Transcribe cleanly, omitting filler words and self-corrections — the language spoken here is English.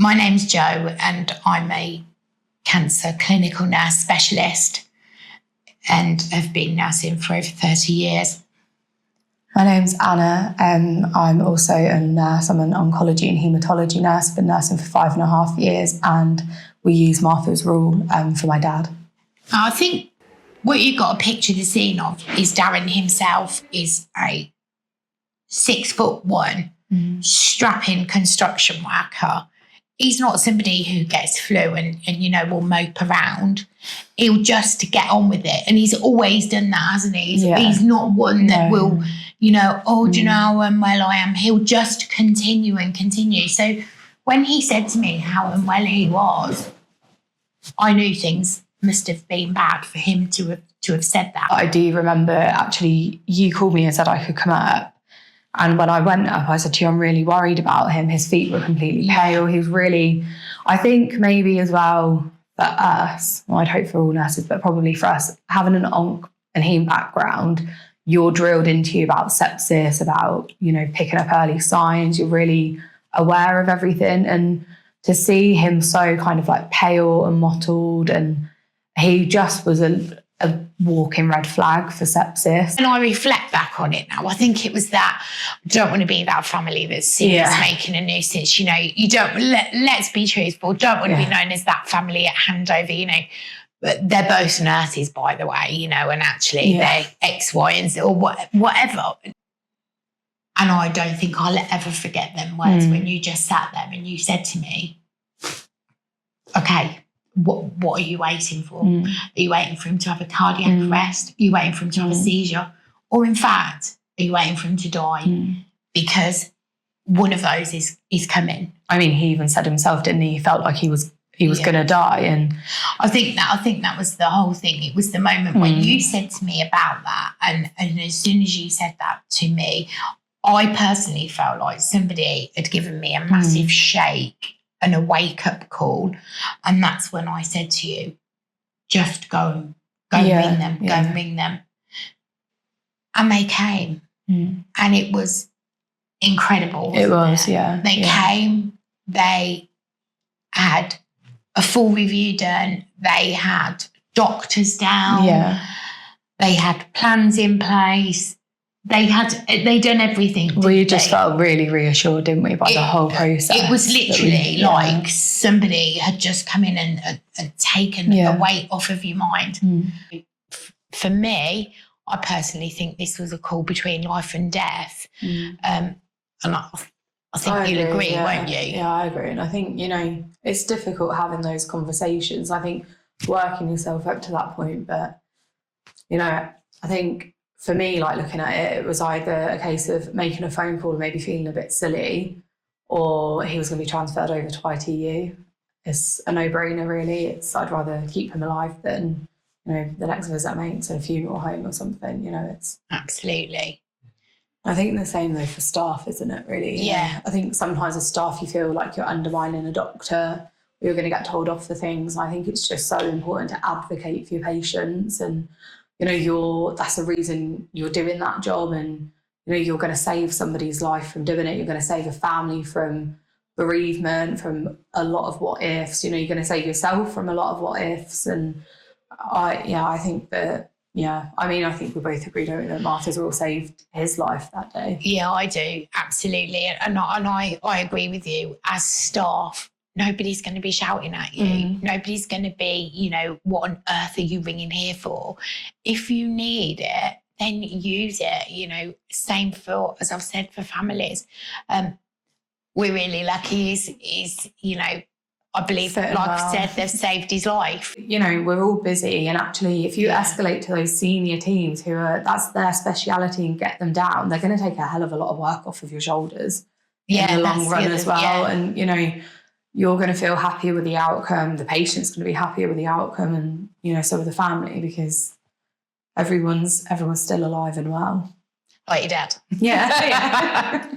My name's Jo and I'm a cancer clinical nurse specialist and have been nursing for over 30 years. My name's Anna. I'm also a nurse. I'm an oncology and haematology nurse. I've been nursing for 5.5 years and we use Martha's Rule for my dad. I think what you've got to picture the scene of is Darren himself is a 6'1", strapping construction worker. He's not somebody who gets flu and will mope around. He'll just get on with it. And he's always done that, hasn't he? He's not one that will, do you know how unwell I am? He'll just continue and continue. So when he said to me how unwell he was, I knew things must have been bad for him to have said that. I do remember actually you called me and said I could come up. And when I went up, I said to you, I'm really worried about him. His feet were completely pale. He was really, I think maybe as well for us, well, I'd hope for all nurses, but probably for us, having an onc and heme background, you're drilled into you about sepsis, about, picking up early signs. You're really aware of everything. And to see him so kind of like pale and mottled, and he just was a walking red flag for sepsis. And I reflect back on it now. I think it was that I don't want to be that family that's seen as making a nuisance. You don't, let's be truthful, don't want to be known as that family at handover, But they're both nurses, by the way, and actually they're X, Y, and Z or whatever. And I don't think I'll ever forget them words when you just sat there and you said to me, okay, what are you waiting for? Are you waiting for him to have a cardiac arrest? Are you waiting for him to have a seizure? Or in fact, are you waiting for him to die? Because one of those is coming. I mean, he even said himself, didn't he? He felt like he was going to die. And I think that was the whole thing. It was the moment when you said to me about that. And as soon as you said that to me, I personally felt like somebody had given me a massive shake and a wake-up call. And that's when I said to you, just go ring them, go and ring them. And they came. And it was incredible. It was. They came, they had a full review done, they had doctors down, they had plans in place. They'd done everything. We just felt really reassured, didn't we, by the whole process? It was literally like somebody had just come in and taken the weight off of your mind. For me, I personally think this was a call between life and death. And I think you'll agree, won't you? Yeah, I agree. And I think, it's difficult having those conversations. I think working yourself up to that point. But, I think for me, like looking at it, it was either a case of making a phone call and maybe feeling a bit silly, or he was going to be transferred over to ITU. It's a no-brainer, really. I'd rather keep him alive than, the next visit I make to a funeral home or something. It's absolutely. I think the same though for staff, isn't it? Really? Yeah. I think sometimes as staff, you feel like you're undermining a doctor. You're going to get told off for things. And I think it's just so important to advocate for your patients and. That's the reason you're doing that job, and you're going to save somebody's life from doing it. You're going to save a family from bereavement, from a lot of what ifs. You're going to save yourself from a lot of what ifs. And I think that I think we both agree, don't we, that Martha's Rule saved his life that day. Yeah, I do, absolutely, and I agree with you. As staff, nobody's going to be shouting at you. Nobody's going to be, what on earth are you ringing here for? If you need it, then use it. Same for, as I've said, for families. We're really lucky is I believe, like I said, they've saved his life. We're all busy, and actually if you escalate to those senior teams who are, that's their speciality, and get them down, they're going to take a hell of a lot of work off of your shoulders in the long run as well. And, you're going to feel happier with the outcome. The patient's going to be happier with the outcome, and so with the family, because everyone's still alive and well. Like your dad. Yeah.